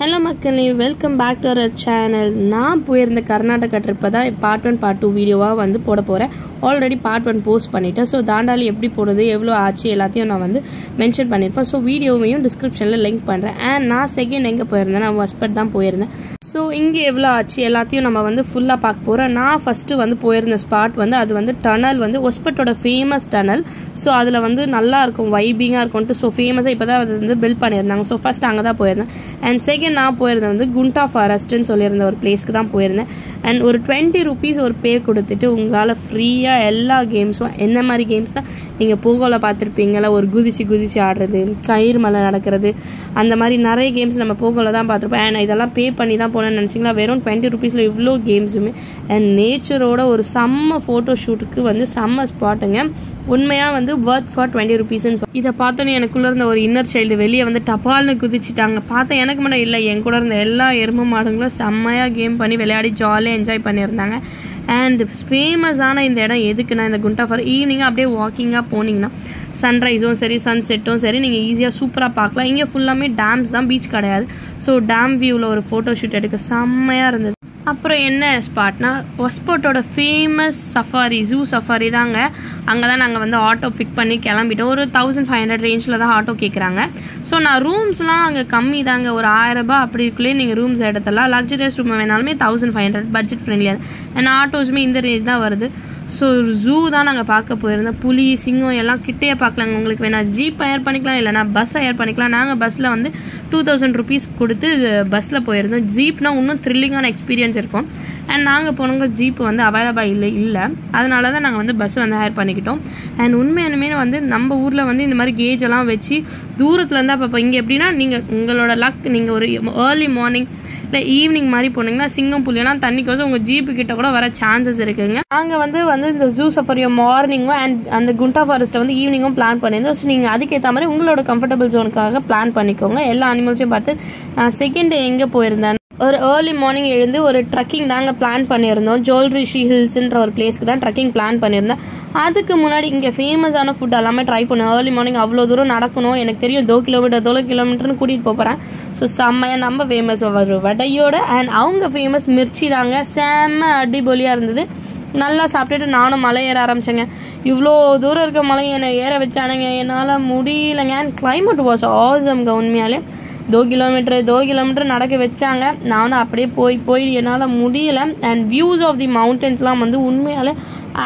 Hello மக்களே, welcome back to our channel. நான் போயிருந்த கர்நாடகா ட்ரிப்பை தான் பார்ட் 1 பார்ட் 2 வீடியோவாக வந்து போட போகிறேன். ஆல்ரெடி பார்ட் 1 போஸ்ட் பண்ணிவிட்டேன். ஸோ தாண்டாளி எப்படி போடுறது, எவ்வளோ ஆச்சு எல்லாத்தையும் நான் வந்து மென்ஷன் பண்ணியிருப்பேன். ஸோ வீடியோவையும் டிஸ்கிரிப்ஷனில் லிங்க் பண்ணுறேன். அண்ட் நான் செகண்ட் எங்கே போயிருந்தேன், நான் வஸ்பட் தான் போயிருந்தேன். ஸோ இங்கே எவ்வளோ ஆச்சு எல்லாத்தையும் நம்ம வந்து ஃபுல்லாக பார்க்க போகிறோம். நான் ஃபஸ்ட்டு வந்து போயிருந்த ஸ்பாட் வந்து அது வந்து டனல் வந்து வஸ்பட்டோட ஃபேமஸ் டனல். ஸோ அதில் வந்து நல்லா இருக்கும், வைபிங்காக இருக்கும்ட்டு. ஸோ ஃபேமஸாக இப்போ தான் அது வந்து பில்ட் பண்ணியிருந்தாங்க. ஸோ ஃபஸ்ட் அங்கே தான் போயிருந்தேன். அண்ட் செகண்ட் நான் போயிருந்தேன் வந்து குண்டா ஃபாரஸ்ட்னு சொல்லியிருந்த ஒரு பிளேஸ்க்கு தான் போயிருந்தேன். அண்ட் ஒரு 20 rupees ஒரு பே கொடுத்துட்டு உங்களால் ஃப்ரீயாக எல்லா கேம்ஸும், என்ன மாதிரி கேம்ஸ்னால் நீங்கள் போகோவில் பார்த்துருப்பீங்களா, ஒரு குதிச்சு ஆடுறது, கயிறு மலை நடக்கிறது, அந்த மாதிரி நிறைய கேம்ஸ் நம்ம போகோவில் தான் பார்த்துருப்போம். அண்ட் இதெல்லாம் பே பண்ணி தான் போனேன்னு நினச்சிங்களா, வெறும் 20 rupeesல இவ்வளோ கேம்ஸுமே. அண்ட் நேச்சரோட ஒரு செம்ம ஃபோட்டோ ஷூட்டுக்கு வந்து செம்ம ஸ்பாட்டுங்க. உண்மையாக வந்து ஒர்த் ஃபார் 20 rupeesன்னு சொல்லி இதை பார்த்தோன்னே எனக்குள்ளே இருந்த ஒரு இன்னர் சைல்டு வெளியே வந்து டபால்னு குதிச்சிட்டாங்க. பார்த்தேன் எனக்கு மட்டும் இல்லை, என் கூட இருந்த எல்லா எருமை மாடுங்களும் செம்மையாக கேம் பண்ணி விளையாடி ஜாலியாக என்ஜாய் பண்ணியிருந்தாங்க. அண்ட் ஃபேமஸான இந்த இடம் எதுக்குன்னா, இந்த குண்டா ஃபார் ஈவினிங்காக அப்படியே வாக்கிங்காக போனீங்கன்னா சன்ரைஸும் சரி சன்செட்டும் சரி நீங்கள் ஈஸியாக சூப்பராக பார்க்கலாம். இங்கே ஃபுல்லாமே டேம்ஸ் தான், பீச் கிடையாது. ஸோ டேம் வியூவில் ஒரு ஃபோட்டோ ஷூட் எடுக்க செம்மையாக இருந்தது. அப்புறம் என்ன ஸ்பாட்னா, வஸ்பட்டோட ஃபேமஸ் சஃபாரி, ஜூ சஃபாரி தாங்க. அங்கே தான் நாங்கள் வந்து ஆட்டோ பிக் பண்ணி கிளம்பிட்டோம். ஒரு 1500 ரேஞ்சில் தான் ஆட்டோ கேட்குறாங்க. ஸோ நான் ரூம்ஸ்லாம் அங்கே கம்மி தாங்க, ஒரு 1000 ரூபாய் அப்படிக்குள்ளே நீங்கள் ரூம்ஸ் எடுத்துடலாம். லக்ஸரியஸ் ரூம் வேணாலுமே 1500, பட்ஜெட் ஃப்ரெண்ட்லியாக. அண்ட் ஆட்டோஸுமே இந்த ரேஞ்ச் தான் வருது. ஸோ ஜூ தான் நாங்கள் பார்க்க போயிருந்தோம். புலி, சிங்கம் எல்லாம் கிட்டே பார்க்கலாங்க. உங்களுக்கு வேணால் ஜீப் ஹயர் பண்ணிக்கலாம், இல்லைனா பஸ் ஹயர் பண்ணிக்கலாம். நாங்கள் பஸ்ஸில் வந்து 2000 rupees கொடுத்து பஸ்ஸில் போயிருந்தோம். ஜீப்னா இன்னும் த்ரில்லிங்கான எக்ஸ்பீரியன்ஸ் இருக்கும். அண்ட் நாங்கள் போனவங்க ஜீப் வந்து அவைலபிள் இல்லை, அதனால தான் நாங்கள் வந்து பஸ் வந்து ஹயர் பண்ணிக்கிட்டோம். அண்ட் உண்மையானுமே வந்து நம்ம ஊரில் வந்து இந்த மாதிரி கேஜ் எல்லாம் வச்சு தூரத்தில் இருந்தால் பார்ப்போம். இங்கே எப்படின்னா, நீங்கள் உங்களோட லக், நீங்கள் ஒரு ஏர்லி மார்னிங் இல்லை ஈவினிங் மாதிரி போனீங்கன்னா சிங்கம் புலியெல்லாம் தண்ணிக்கோசம் உங்கள் ஜீப்பு கிட்ட கூட வர சான்சஸ் இருக்குங்க. நாங்கள் வந்து இந்த ஜூ சஃபாரியை மார்னிங்கும் அண்ட் அந்த குண்டா ஃபாரஸ்ட்டை வந்து ஈவினிங்கும் பிளான் பண்ணியிருந்தோம். ஸோ நீங்கள் அதுக்கேற்ற மாதிரி உங்களோட கம்ஃபர்டபுள் ஜோனுக்காக பிளான் பண்ணிக்கோங்க. எல்லா அனிமல்ஸையும் பார்த்து. நான் செகண்ட் டே எங்கே போயிருந்தேன், ஒரு ஏர்லி மார்னிங் எழுந்து ஒரு ட்ரக்கிங் தாங்க பிளான் பண்ணியிருந்தோம். ஜோல்ரிஷி ஹில்ஸ்ன்ற ஒரு பிளேஸ்க்கு தான் ட்ரக்கிங் பிளான் பண்ணியிருந்தேன். அதுக்கு முன்னாடி இங்கே ஃபேமஸான ஃபுட் எல்லாமே ட்ரை பண்ணுவேன். ஏர்லி மார்னிங் அவ்வளோ தூரம் நடக்கணும், எனக்கு தெரியும் 2 கிலோமீட்டர்னு கூட்டிகிட்டு போகிறேன். ஸோ செம்மையாக நம்ம ஃபேமஸ் ஒரு வடையோட அண்ட் அவங்க ஃபேமஸ் மிர்ச்சி தாங்க. செம்ம அடிபொலியாக இருந்தது. நல்லா சாப்பிட்டுட்டு நானும் மலை ஏற ஆரம்பித்தேங்க. இவ்வளோ தூரம் இருக்க மலை என்னை ஏற வச்சானுங்க, என்னால் முடியலைங்க. அண்ட் கிளைமேட் வாஸ் ஆசம்ங்க. உண்மையாலே 2 கிலோமீட்டர் நடக்க வச்சாங்க. நானும் அப்படியே போய் என்னால் முடியலை. அண்ட் வியூஸ் ஆஃப் தி மவுண்டன்ஸ்லாம் வந்து உண்மையாலே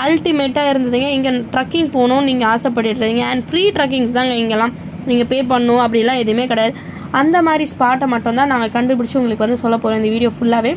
அல்டிமேட்டாக இருந்ததுங்க. இங்கே ட்ரக்கிங் போகணும்னு நீங்கள் ஆசைப்பட்டுருந்தீங்க. அண்ட் ஃப்ரீ ட்ரக்கிங்ஸ் தாங்க இங்கெல்லாம், நீங்கள் பே பண்ணணும் அப்படிலாம் எதுவுமே கிடையாது. அந்த மாதிரி ஸ்பாட்டை மட்டும்தான் நாங்கள் கண்டுபிடிச்சி உங்களுக்கு வந்து சொல்ல போகிறோம் இந்த வீடியோ ஃபுல்லாகவே.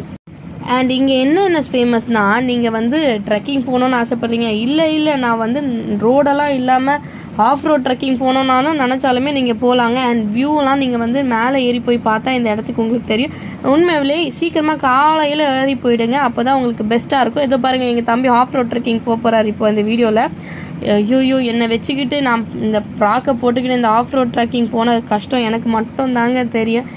அண்ட் இங்கே என்ன ஃபேமஸ்னால், நீங்கள் வந்து ட்ரெக்கிங் போகணுன்னு ஆசைப்பட்றீங்க, இல்லை நான் வந்து ரோடெல்லாம் இல்லாமல் ஆஃப் ரோட் ட்ரெக்கிங் போகணுன்னாலும் நினச்சாலுமே நீங்கள் போகலாங்க. அண்ட் வியூலாம் நீங்கள் வந்து மேலே ஏறி போய் பார்த்தா இந்த இடத்துக்கு உங்களுக்கு தெரியும். உண்மையிலே சீக்கிரமாக காலையில் ஏறி போயிடுங்க, அப்போ தான் உங்களுக்கு பெஸ்ட்டாக இருக்கும். இதோ பாருங்கள், எங்கள் தம்பி ஆஃப் ரோட் ட்ரெக்கிங் போகிறார் இப்போ இந்த வீடியோவில். ஐயோ என்னை வச்சுக்கிட்டு நான் இந்த ஃப்ராக்கை போட்டுக்கிட்டு இந்த ஆஃப் ரோட் ட்ரெக்கிங் போன கஷ்டம் எனக்கு மட்டும் தாங்க தெரியும்.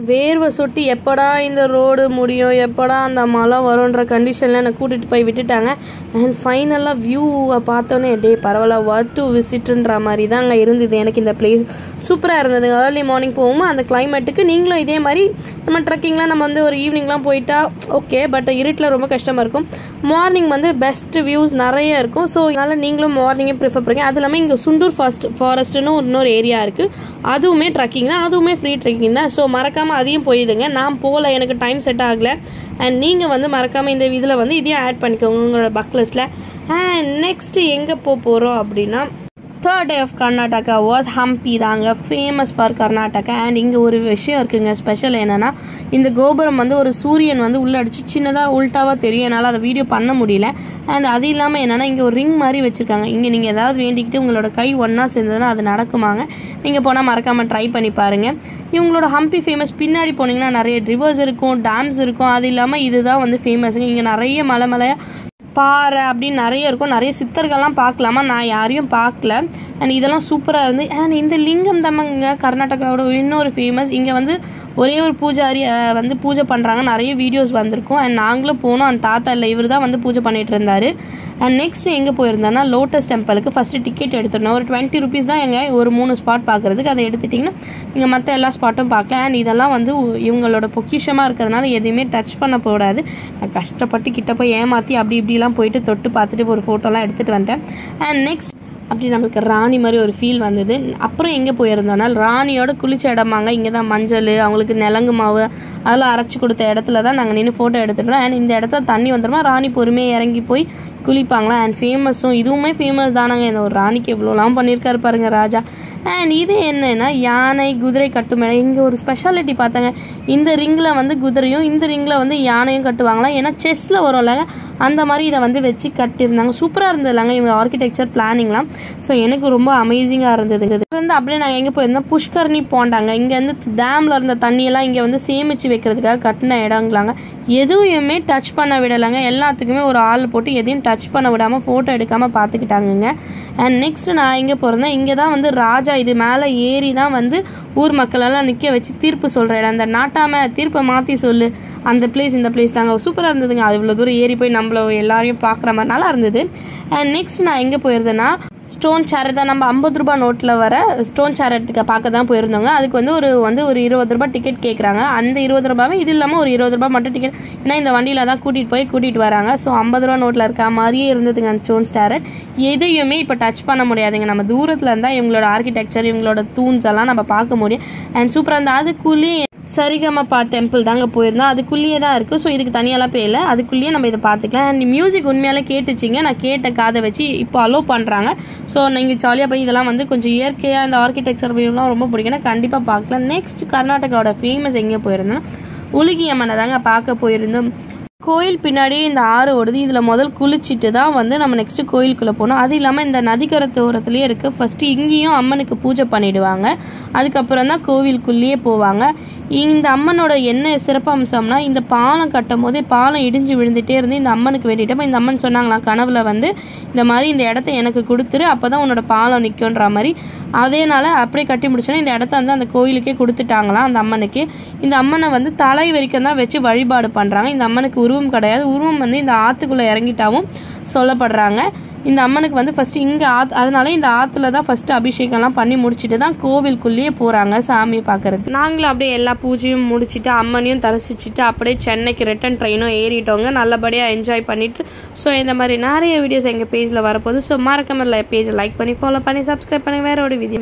வேர்வை சொட்டி எப்படா இந்த ரோடு முடியும், எப்படா அந்த மழை வரும்ன்ற கண்டிஷனில் என்னை கூட்டிகிட்டு போய் விட்டுட்டாங்க. அண்ட் ஃபைனலாக வியூவை பார்த்தோன்னே பரவாயில்ல, ஒர்த் டு விசிட்டுன்ற மாதிரி தாங்க இருந்தது எனக்கு இந்த பிளேஸ். சூப்பராக இருந்தது. ஏர்லி மார்னிங் போகும்போது அந்த கிளைமேட்டுக்கு நீங்களும் இதே மாதிரி நம்ம ட்ரெக்கிங்லாம் நம்ம வந்து ஒரு ஈவினிங்லாம் போயிட்டா ஓகே, பட் இருட்டில் ரொம்ப கஷ்டமாக இருக்கும். மார்னிங் வந்து பெஸ்ட் வியூஸ் நிறைய இருக்கும். ஸோ அதனால் நீங்களும் மார்னிங்கே ப்ரிஃபர் பண்ணுங்க. அது இல்லாமல் இங்கே சுண்டூர் ஃபாரஸ்ட்டுன்னு இன்னொரு ஏரியா இருக்குது, அதுவுமே ட்ரெக்கிங் தான், அதுவுமே ஃப்ரீ ட்ரெக்கிங் தான். ஸோ மறக்காமல் அதையும் போயிடுங்க. நான் போகல, எனக்கு டைம் செட் ஆகலை. அண்ட் நீங்கள் வந்து மறக்காமல் இந்த இதில் வந்து இதையும் ஆட் பண்ணிக்கோங்க உங்களோட பக்லிஸ்ட்டில். அண்ட் நெக்ஸ்ட்டு எங்கே போகிறோம் அப்படின்னா, third day of Karnataka was Hampi தாங்க, ஃபேமஸ் ஃபார் கர்நாடகா. அண்ட் இங்கே ஒரு விஷயம் இருக்குங்க, ஸ்பெஷல் என்னென்னா, இந்த கோபுரம் வந்து ஒரு சூரியன் வந்து உள்ளே அடிச்சு சின்னதாக உல்ட்டாவாக தெரியும். என்னால் அதை வீடியோ பண்ண முடியல. அண்ட் அது இல்லாமல் என்னென்னா, இங்கே ஒரு ரிங் மாதிரி வச்சுருக்காங்க. இங்கே நீங்கள் ஏதாவது வேண்டிக்கிட்டு உங்களோட கை ஒன்றா சேர்ந்ததுன்னா அது நடக்குமாங்க. நீங்கள் போனால் மறக்காமல் ட்ரை பண்ணி பாருங்கள். இவங்களோட ஹம்பி ஃபேமஸ். பின்னாடி போனீங்கன்னா நிறைய ரிவர்ஸ் இருக்கும், டேம்ஸ் இருக்கும். அது இல்லாமல் இதுதான் வந்து ஃபேமஸுங்க. இங்கே நிறைய மலையாக பாறை அப்படின்னு நிறைய இருக்கும். நிறைய சித்தர்கள்லாம் பார்க்கலாமா, நான் யாரையும் பார்க்கல. அண்ட் இதெல்லாம் சூப்பராக இருந்து. அண்ட் இந்த லிங்கம் தாங்க கர்நாடகாவோட இன்னொரு ஃபேமஸ். இங்கே வந்து ஒரே ஒரு பூஜாரி வந்து பூஜை பண்ணுறாங்க, நிறைய வீடியோஸ் வந்திருக்கும். அண்ட் நாங்களும் போனோம், அந்த தாத்தா இல்லை இவர் தான் வந்து பூஜை பண்ணிகிட்டு இருந்தார். அண்ட் நெக்ஸ்ட் எங்கே போயிருந்தோன்னா லோட்டஸ் டெம்பிளுக்கு ஃபஸ்ட்டு டிக்கெட் எடுத்துடணும். ஒரு 20 rupees தான் எங்கள் ஒரு 3 ஸ்பாட் பார்க்குறதுக்கு. அதை எடுத்துட்டிங்கன்னா நீங்கள் மற்ற எல்லா ஸ்பாட்டும் பார்க்கலாம். அண்ட் இதெல்லாம் வந்து இவங்களோட பொக்கிஷமாக இருக்கிறதுனால எதுவுமே டச் பண்ண போடாது. நான் கஷ்டப்பட்டு கிட்ட போய் ஏமாற்றி அப்படி இப்படிலாம் போயிட்டு தொட்டு பார்த்துட்டு ஒரு ஃபோட்டோலாம் எடுத்துகிட்டு வந்துட்டேன். அண்ட் நெக்ஸ்ட் அப்படி நம்மளுக்கு ராணி மாதிரி ஒரு ஃபீல் வந்தது. அப்புறம் எங்கே போயிருந்தோன்னா ராணியோட குளிச்ச இடமாங்க. இங்கே தான் மஞ்சள், அவங்களுக்கு நிலங்கு மாவு அதெல்லாம் அரைச்சி கொடுத்த இடத்துல தான் நாங்கள் நின்று ஃபோட்டோ எடுத்துட்டோம். அண்ட் இந்த இடத்துல தண்ணி வந்துடுமா, ராணி பொறுமையாக இறங்கி போய் குளிப்பாங்களா. அண்ட் ஃபேமஸும் இதுவுமே ஃபேமஸ் தானாங்க. இந்த ஒரு ராணிக்கு எவ்வளோலாம் பண்ணியிருக்காரு பாருங்கள் ராஜா. அண்ட் இது என்னென்னா யானை குதிரை கட்டும் இடம். இங்கே ஒரு ஸ்பெஷாலிட்டி பார்த்தாங்க, இந்த ரிங்கில் வந்து குதிரையும் இந்த ரிங்கில் வந்து யானையும் கட்டுவாங்களாம். ஏன்னா செஸ்ஸில் வரும்லங்க, அந்த மாதிரி இதை வந்து வச்சு கட்டியிருந்தாங்க. சூப்பராக இருந்ததுலாங்க இவங்க ஆர்கிடெக்சர் பிளானிங்லாம். ஸோ எனக்கு ரொம்ப அமேசிங்காக இருந்தது. இதுலேருந்து அப்படியே நாங்கள் எங்கே போயிருந்தோம், புஷ்கர்ணி போண்டாங்க. இங்கே வந்து டேமில் இருந்த தண்ணியெல்லாம் இங்கே வந்து சேமித்து வைக்கிறதுக்காக கட்டின இடங்களாங்க. எதுவுமே டச் பண்ண விடலைங்க. எல்லாத்துக்குமே ஒரு ஆள் போட்டு எதையும் டச் பண்ண விடாமல் ஃபோட்டோ எடுக்காமல் பார்த்துக்கிட்டாங்கங்க. அண்ட் நெக்ஸ்ட் நான் எங்கே போகிறேன்னா இங்கே தான் வந்து ராஜா இது மேலே ஏறி தான் வந்து ஊர் மக்களெல்லாம் நிற்க வச்சு தீர்ப்பு சொல்கிற இடம். அந்த நாட்டாம தீர்ப்பை மாற்றி சொல்லு, அந்த பிளேஸ் இந்த பிளேஸ் தாங்க. சூப்பராக இருந்ததுங்க. அது இவ்வளோ தூரம் ஏறி போய் நம்மள எல்லாரையும் பார்க்குற மாதிரி நல்லா இருந்தது. அண்ட் நெக்ஸ்ட் நான் எங்கே போயிருந்தேன்னா ஸ்டோன் சேரட் தான். நம்ம 50 ரூபா நோட்டில் வர ஸ்டோன் சேரட்டுக்கு பார்க்க தான் போயிருந்தோங்க. அதுக்கு வந்து ஒரு 20 ரூபா டிக்கெட் கேட்குறாங்க. அந்த 20 ரூபாவே இது இல்லாமல் ஒரு 20 ரூபா மட்டும் டிக்கெட். ஏன்னா இந்த வண்டியில் தான் கூட்டிகிட்டு வராங்க. ஸோ 50 ரூபா நோட்டில் இருக்க மாதிரியே இருந்ததுங்க அந்த ஸ்டோன் சேரட். எதையுமே இப்போ டச் பண்ண முடியாதுங்க. நம்ம தூரத்தில் இருந்தால் இவங்களோட ஆர்கிடெக்சர் இவங்களோட தூண்ஸ் எல்லாம் நம்ம பார்க்க முடியும். அண்ட் சூப்பராக இருந்தால் அதுக்குள்ளேயே சரிகமப்பா டெம்பிள் தாங்க போயிருந்தோம். அதுக்குள்ளேயே தான் இருக்குது. ஸோ இதுக்கு தனியாலாம் போய் இல்லை, அதுக்குள்ளேயே நம்ம இதை பார்த்துக்கலாம். அண்ட் மியூசிக் உண்மையாலே கேட்டுச்சிங்க. நான் கேட்ட காதை வச்சு இப்போ அலோவ் பண்ணுறாங்க. ஸோ நீங்கள் ஜாலியாக போய் இதெல்லாம் வந்து கொஞ்சம் இயற்கையாக இந்த ஆர்கிடெக்சர் வியூலாம் ரொம்ப பிடிக்குன்னா கண்டிப்பாக பார்க்கலாம். நெக்ஸ்ட் கர்நாடகாவோட ஃபேமஸ் எங்கே போயிருந்தோம், உலுகி அம்மனை தாங்க பார்க்க போயிருந்தோம். கோயில் பின்னாடியே இந்த ஆறு ஓடுது. இதில் முதல் குளிச்சுட்டு தான் வந்து நம்ம நெக்ஸ்ட்டு கோயிலுக்குள்ளே போனோம். அது இல்லாமல் இந்த நதிக்கரத்தோரத்துலேயே இருக்குது. ஃபஸ்ட்டு இங்கேயும் அம்மனுக்கு பூஜை பண்ணிவிடுவாங்க. அதுக்கப்புறம் தான் கோவிலுக்குள்ளேயே போவாங்க. இந்த அம்மனோட என்ன சிறப்பு அம்சம்னா, இந்த பாலம் கட்டும் போதே பாலம் இடிஞ்சு விழுந்துகிட்டே இருந்து இந்த அம்மனுக்கு வேண்டிட்டப்போ இந்த அம்மன் சொன்னாங்களாம் கனவுல வந்து இந்த மாதிரி இந்த இடத்த எனக்கு கொடுத்துரு, அப்போ தான் உன்னோட பாலம் நிற்கும்ன்ற மாதிரி. அதேனால அப்படியே கட்டி முடிச்சோன்னா இந்த இடத்த வந்து அந்த கோயிலுக்கே கொடுத்துட்டாங்களாம் அந்த அம்மனுக்கு. இந்த அம்மனை வந்து தலை வரைக்கும் தான் வச்சு வழிபாடு பண்ணுறாங்க. இந்த அம்மனுக்கு உருவம் கிடையாது. உருவம் வந்து இந்த ஆற்றுக்குள்ளே இறங்கிட்டாவும் சொல்லப்படுறாங்க. இந்த அம்மனுக்கு வந்து ஃபஸ்ட்டு இங்கே அதனால இந்த ஆற்றுல தான் ஃபஸ்ட்டு அபிஷேகம்லாம் பண்ணி முடிச்சுட்டு தான் கோவிலுக்குள்ளேயே போகிறாங்க சாமியை பார்க்குறது. நாங்களும் அப்படியே எல்லா பூஜையும் முடிச்சுட்டு அம்மனையும் தரிசிச்சுட்டு அப்படியே சென்னைக்கு ரிட்டன் ட்ரெயினும் ஏறிட்டோங்க. நல்லபடியாக என்ஜாய் பண்ணிவிட்டு. ஸோ இந்த மாதிரி நிறைய வீடியோஸ் எங்கள் பேஜில் வரப்போகுது. ஸோ மறக்காம பேஜை லைக் பண்ணி ஃபாலோ பண்ணி சப்ஸ்கிரைப் பண்ணி வேற ஒரு விதி